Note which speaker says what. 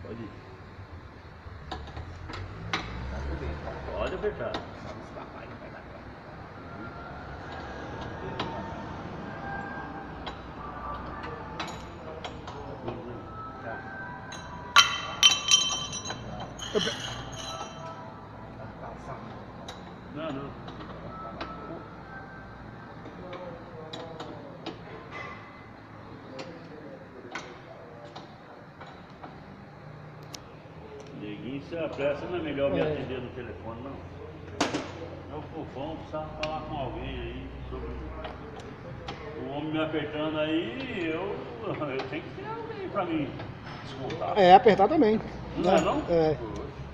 Speaker 1: Pode ir.
Speaker 2: Pode apertar. Não, não. Neguinho, se apressa, não é melhor me atender no telefone, não. É o fofão, precisava falar com alguém aí sobre o homem me apertando aí, eu tenho que ter alguém pra mim descontar.
Speaker 3: É, apertar também.
Speaker 2: Não é não?
Speaker 3: É.
Speaker 2: Poxa.